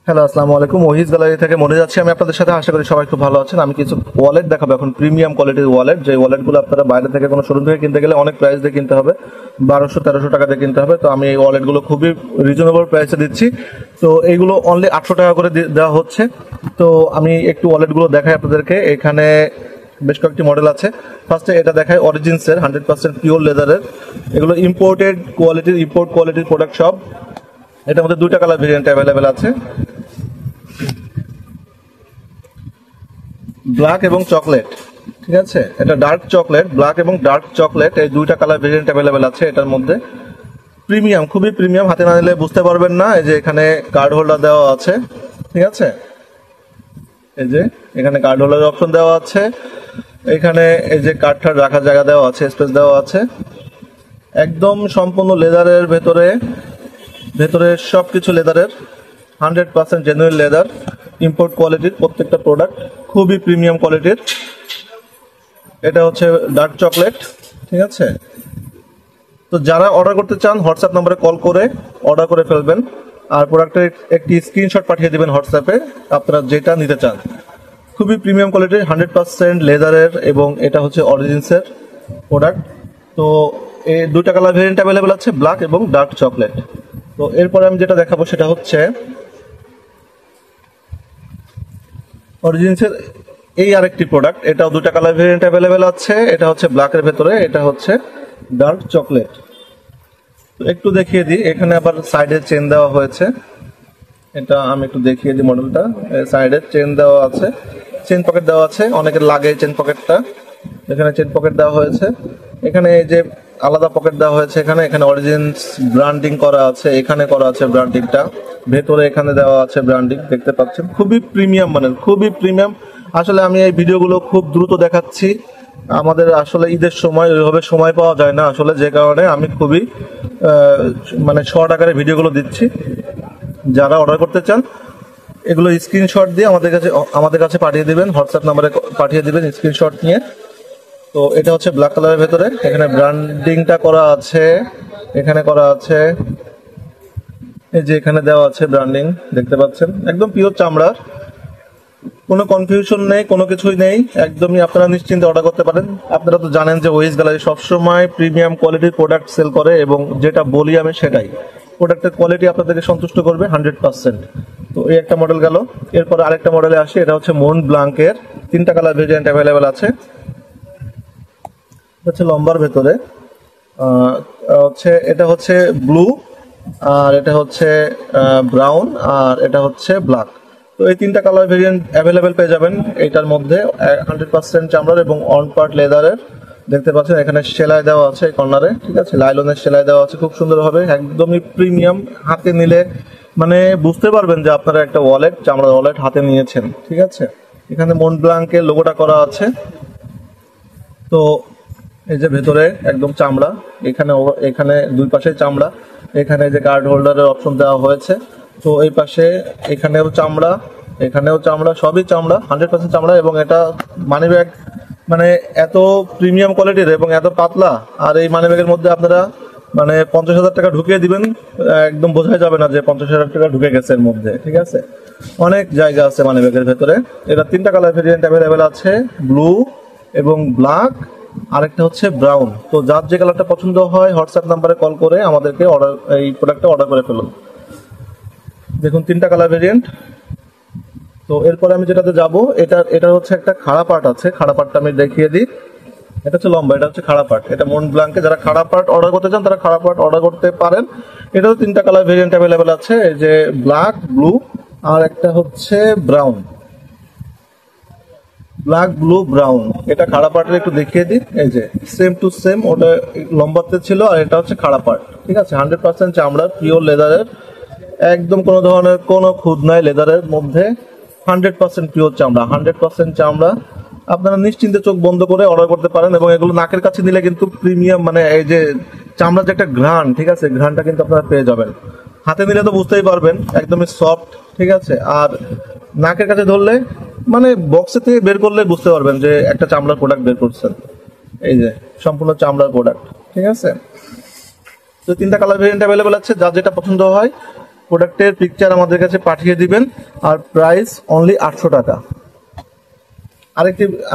Hello, আসসালামু আলাইকুম। ওহিস gallery থেকে মনে যাচ্ছি আমি আপনাদের সাথে। আশা করি সবাই খুব ভালো আছেন। আমি কিছু ওয়ালেট দেখাবো এখন, প্রিমিয়াম কোয়ালিটির ওয়ালেট। যে ওয়ালেটগুলো আপনারা বাইরে থেকে কোনো শোরুম থেকে কিনতে গেলে অনেক প্রাইস দিয়ে কিনতে হবে, 1200-1300 টাকা দিয়ে কিনতে হবে। তো আমি এই ওয়ালেটগুলো খুবই রিজনেবল প্রাইসে দিচ্ছি। তো এইগুলো অনলি 800 টাকা করে দেওয়া হচ্ছে। তো আমি একটু ওয়ালেটগুলো দেখাই আপনাদেরকে। এখানে বেশ কয়েকটি মডেল আছে। ফার্স্টে এটা দেখায় অরিজিনসের 100% পিওর লেদারের। এগুলো ইম্পোর্ট কোয়ালিটির প্রোডাক্ট সব। এটার মধ্যে দুইটা কালার ভেরিয়েন্ট অ্যাভেলেবেল আছে, ব্ল্যাক এবং চকলেট। ঠিক আছে, এটা ডার্ক চকলেট, ব্ল্যাক এবং ডার্ক চকলেট, এই দুইটা কালার ভেরিয়েন্ট অ্যাভেলেবেল আছে এটার মধ্যে। প্রিমিয়াম, খুবই প্রিমিয়াম, হাতে না নিলে বুঝতে পারবেন না। এই যে এখানে কার্ড হোল্ডার দেওয়া আছে, ঠিক আছে। এই যে এখানে কার্ড হোল্ডারের অপশন দেওয়া আছে। এখানে এই যে কার্ডটার রাখার জায়গা দেওয়া আছে, স্পেস দেওয়া আছে। একদম সম্পূর্ণ লেদারের ভেতরে সবকিছু লেদারের, 100% জেনুইন লেদার, ইম্পোর্ট কোয়ালিটির প্রত্যেকটা প্রোডাক্ট, খুবই প্রিমিয়াম কোয়ালিটির। এটা হচ্ছে ডার্ক চকলেট, ঠিক আছে। তো যারা অর্ডার করতে চান হোয়াটসঅ্যাপ নম্বরে কল করে অর্ডার করে ফেলবেন, আর প্রোডাক্টের একটি স্ক্রিনশট পাঠিয়ে দেবেন হোয়াটসঅ্যাপে আপনারা যেটা নিতে চান। খুবই প্রিমিয়াম কোয়ালিটির, 100% লেদারের, এবং এটা হচ্ছে অরিজিনসের প্রোডাক্ট। তো এই দুইটা কালার ভেরিয়েন্ট অ্যাভেলেবেল আছে, ব্ল্যাক এবং ডার্ক চকলেট। তো এরপরে আমি যেটা দেখাবো সেটা হচ্ছে অরিজিনসের এই আরেকটি প্রোডাক্ট। এটাও দুটা কালার ভেরিয়েন্ট অ্যাভেলেবেল আছে। এটা হচ্ছে ব্ল্যাকের ভেতরে, এটা হচ্ছে ডার্ক চকলেট। তো একটু দেখিয়ে দিই, এখানে আবার সাইডে চেন দেওয়া হয়েছে। এটা আমি একটু দেখিয়ে দিই মডেলটা। সাইডে চেন দেওয়া আছে, চেন পকেট দেওয়া আছে, অনেকের লাগে চেন পকেটটা। এখানে চেন পকেট দেওয়া হয়েছে, এখানে এই যে আলাদা পকেট দেওয়া হয়েছে। এখানে অরিজিনস ব্র্যান্ডিং করা আছে, এখানে করা আছে ব্র্যান্ডিংটা, ভেতরে এখানে দেওয়া আছে ব্র্যান্ডিং, দেখতে পাচ্ছেন। খুবই প্রিমিয়াম মানের, খুবই প্রিমিয়াম। আসলে আমি এই ভিডিওগুলো খুব দ্রুত দেখাচ্ছি, আমাদের আসলে ঈদের সময় ওইভাবে সময় পাওয়া যায় না আসলে, যে কারণে আমি খুবই মানে শর্ট আকারে ভিডিওগুলো দিচ্ছি। যারা অর্ডার করতে চান এগুলো স্ক্রিনশট দিয়ে আমাদের কাছে পাঠিয়ে দিবেন, হোয়াটসঅ্যাপ নাম্বারে পাঠিয়ে দিবেন স্ক্রিনশট নিয়ে। তো এটা হচ্ছে ব্ল্যাক কালারের ভেতরে, এখানে ব্র্যান্ডিংটা করা আছে, এখানে করা আছে, এই যে এখানে দেওয়া আছে ব্র্যান্ডিং, দেখতে পাচ্ছেন। একদম পিওর চামড়ার, কোনো কনফিউশন নেই, কোনো কিছুই নেই, একদমই আপনারা নিশ্চিন্তে অর্ডার করতে পারেন। আপনারা তো জানেন যে ওহিস গ্যালারি সবসময় প্রিমিয়াম কোয়ালিটির প্রোডাক্ট সেল করে, এবং যেটা বলি আমি সেটাই, প্রোডাক্টের কোয়ালিটি আপনাদেরকে সন্তুষ্ট করবে 100%। তো এই একটা মডেল গেল। এরপরে আরেকটা মডেলে আসি, এটা হচ্ছে মন্ট ব্লাঙ্কের, তিনটা কালার ভেরিয়েন্ট অ্যাভেলেবেল আছে। হচ্ছে লম্বার ভেতরে, এটা হচ্ছে ব্লু, আর এটা হচ্ছে ব্রাউন, আর এটা হচ্ছে ব্ল্যাক। তো এই তিনটা কালার ভেরিয়েন্ট অ্যাভেলেবেল পেয়ে যাবেন এটার মধ্যে। 100% চামড়ার এবং অন পার্ট লেদারের, দেখতে পাচ্ছেন। এখানে সেলাই দেওয়া আছে কর্নারে, ঠিক আছে, লাইলনের সেলাই দেওয়া আছে, খুব সুন্দর হবে, একদমই প্রিমিয়াম। হাতে নিলে মানে বুঝতে পারবেন যে আপনারা একটা ওয়ালেট, চামড়ার ওয়ালেট হাতে নিয়েছেন, ঠিক আছে। এখানে মন্ট ব্লাঙ্কের লোগোটা করা আছে। তো এই যে ভেতরে একদম চামড়া, এখানে দুই পাশে চামড়া, এখানে যে কার্ড হোল্ডারের অপশন দেওয়া হয়েছে। তো এই পাশে এখানেও চামড়া, এখানেও চামড়া, সবই চামড়া, 100% চামড়া। এবং এটা মানি ব্যাগ, মানে এত প্রিমিয়াম কোয়ালিটির এবং এত পাতলা, আর এই মানি ব্যাগের মধ্যে আপনারা মানে 50,000 টাকা ঢুকিয়ে দিবেন, একদম বোঝাই যাবে না যে 50,000 টাকা ঢুকে গেছে এর মধ্যে, ঠিক আছে। অনেক জায়গা আছে মানি ব্যাগের ভেতরে। এটা তিনটা কালার ভেরিয়েন্ট অ্যাভেলেবেল আছে, ব্লু এবং ব্ল্যাক, আরেকটা হচ্ছে ব্রাউন। তো যার যে কালারটা পছন্দ হয় হোয়াটসঅ্যাপ নাম্বারে কল করে আমাদেরকে এই প্রোডাক্টটা অর্ডার করে ফেলুন। দেখুন তিনটা কালার ভেরিয়েন্ট। তো এরপরে আমি যেটাতে যাব, এটা হচ্ছে একটা খাড়া পার্ট আছে, খাড়া পার্টটা আমি দেখিয়ে দিই। এটা হচ্ছে লম্বা, এটা হচ্ছে খাড়া পার্ট। এটা মন্ট ব্লাঙ্কে যারা খাড়া পার্ট অর্ডার করতে চান তারা খাড়া পার্ট অর্ডার করতে পারেন। এটাও তিনটা কালার ভেরিয়েন্ট অ্যাভেলেবেল আছে, এই যে ব্ল্যাক, ব্লু, আর একটা হচ্ছে ব্রাউন। Black, blue, brown. এটা খাড়া পার্টের একটু দেখিয়ে দিই। এই যে সেম টু সেম, ওটা লম্বাতে ছিল, আর এটা হচ্ছে খাড়া পার্ট, ঠিক আছে। 100% চামড়া, পিওর লেদারের, একদম কোনো ধরনের কোনো খুঁত নাই লেদারের মধ্যে, 100% পিওর চামড়া, 100% চামড়া। আপনারা নিশ্চিন্তে চোখ বন্ধ করে অর্ডার করতে পারেন। এবং এগুলো নাকের কাছে নিলে কিন্তু প্রিমিয়াম, মানে এই যে চামড়ার যে একটা ঘ্রাণ, ঠিক আছে, ঘ্রাণটা কিন্তু আপনারা পেয়ে যাবেন। হাতে নিলে তো বুঝতেই পারবেন, একদমই সফট, ঠিক আছে। আর নাকের কাছে ধরলে, মানে বক্সে থেকে বের করলে বুঝতে পারবেন যে একটা চামড়ার প্রোডাক্ট বের করছেন। এই যে সম্পূর্ণ চামড়ার প্রোডাক্ট, ঠিক আছে। তো তিনটা কালার ভেরিয়েন্ট অ্যাভেলেবেল আছে, যার যেটা পছন্দ হয় প্রোডাক্টের পিকচার আমাদের কাছে পাঠিয়ে দিবেন, আর প্রাইস অনলি 800 টাকা।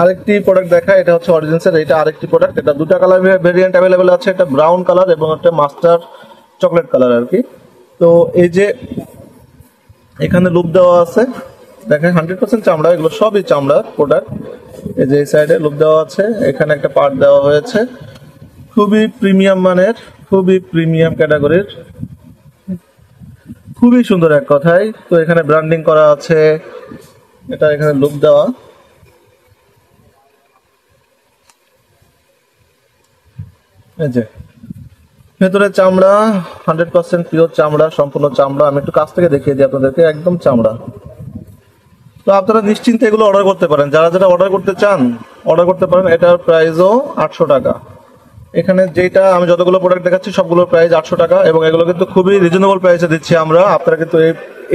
আরেকটি প্রোডাক্ট দেখা, এটা হচ্ছে অরিজিনসের, এটা আরেকটি প্রোডাক্ট। এটা দুটা কালার ভেরিয়েন্ট অ্যাভেলেবেল আছে, একটা ব্রাউন কালার এবং একটা মাস্টার চকলেট কালার আর কি। তো এই যে এখানে লুপ দেওয়া আছে, দেখেন 100% চামড়া, এগুলো সবই চামড়ার প্রোডাক্ট। এই যে এই সাইডে লুপ দেওয়া আছে, এখানে একটা পার্ট দেওয়া হয়েছে, খুবই প্রিমিয়াম মানের, খুবই প্রিমিয়াম ক্যাটাগরির, খুবই সুন্দর এক কথায়। তো এখানে ব্র্যান্ডিং করা আছে, এটা এখানে লুপ দেওয়া। এই যে ভেতরে চামড়া, 100% পিওর চামড়া, সম্পূর্ণ চামড়া। আমি একটু কাছ থেকে দেখিয়ে দিই আপনাদেরকে, একদম চামড়া। তো আপনারা নিশ্চিন্তে এগুলো অর্ডার করতে পারেন, যারা যারা অর্ডার করতে চান অর্ডার করতে পারেন। এটার প্রাইসও 800 টাকা। এখানে যেটা আমি যতগুলো প্রোডাক্ট দেখাচ্ছি সবগুলোর প্রাইস 800 টাকা, এবং এগুলো কিন্তু খুবই রিজনেবল প্রাইসে দিচ্ছি আমরা। আপনারা কিন্তু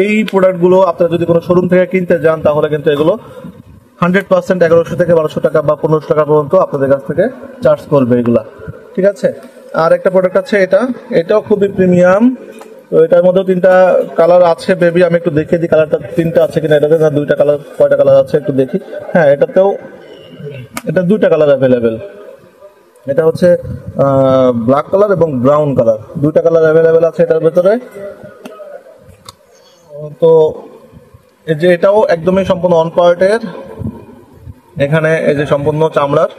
এই প্রোডাক্টগুলো আপনারা যদি কোনো শোরুম থেকে কিনতে যান তাহলে কিন্তু এগুলো 100% 1100 থেকে 1200 টাকা বা 1500 টাকা পর্যন্ত আপনাদের কাছ থেকে চার্জ করবে এগুলা, ঠিক আছে। আর একটা প্রোডাক্ট আছে, এটাও খুবই প্রিমিয়াম। তো এটার মধ্যেও 3টা কালার আছে বেবি, আমি একটু দেখিয়ে দিই কালারটা 3টা আছে কিনা। এটাতে না 2টা কালার, কয়টা কালার আছে একটু দেখি। হ্যাঁ, এটা 2টা কালার অ্যাভেলেবেল। এটা হচ্ছে ব্ল্যাক কালার এবং ব্রাউন কালার, 2টা কালার অ্যাভেলেবেল আছে এটার ভেতরে। তো এই যে এটাও একদমই সম্পূর্ণ অন পার্টের, এখানে এই যে সম্পূর্ণ চামড়ার,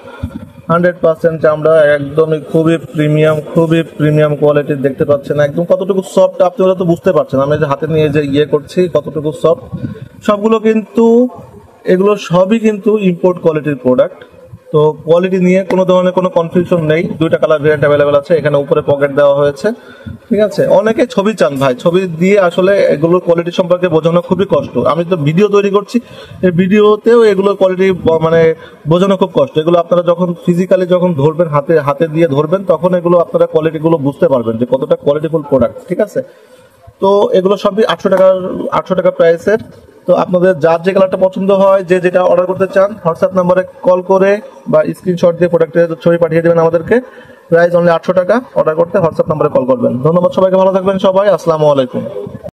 100% চামড়া, একদমই খুবই প্রিমিয়াম কোয়ালিটির। দেখতে পাচ্ছেন একদম কতটুকু সফট, আপনারা তো বুঝতে পারছেন। আমি যে হাতে নিয়ে যে করছি কতটুকু সফট, সবগুলো কিন্তু এগুলো সবই কিন্তু ইম্পোর্ট কোয়ালিটির প্রোডাক্ট। তো কোয়ালিটি নিয়ে কোনো ধরনের কোনো কনফিউশন নেই। 2টা কালার ভেরিয়েন্ট অ্যাভেলেবেল আছে, এখানে উপরে পকেট দেওয়া হয়েছে, ঠিক আছে। অনেকে ছবি চান ভাই, ছবি দিয়ে আসলে এগুলোর কোয়ালিটি সম্পর্কে বোঝানো খুবই কষ্ট। আমি তো ভিডিও তৈরি করছি, এই ভিডিওতেও এগুলোর কোয়ালিটি মানে বোঝানো খুব কষ্ট। এগুলো আপনারা যখন ফিজিক্যালি যখন ধরবেন, হাতে দিয়ে ধরবেন, তখন এগুলো আপনারা কোয়ালিটিগুলো বুঝতে পারবেন যে কতটা কোয়ালিটিফুল প্রোডাক্ট, ঠিক আছে। তো এগুলো সবই 800 টাকা প্রাইসের। তো আপনাদের যার যে কালারটা পছন্দ হয়, যে যেটা অর্ডার করতে চান, হোয়াটসঅ্যাপ নাম্বারে কল করে বা স্ক্রিনশট দিয়ে প্রোডাক্টের ছবি পাঠিয়ে দেবেন আমাদেরকে। প্রাইস অনলি 800 টাকা। অর্ডার করতে হোয়াটসঅ্যাপ নাম্বারে কল করবেন। ধন্যবাদ সবাইকে, ভালো থাকবেন সবাই, আসসালামু আলাইকুম।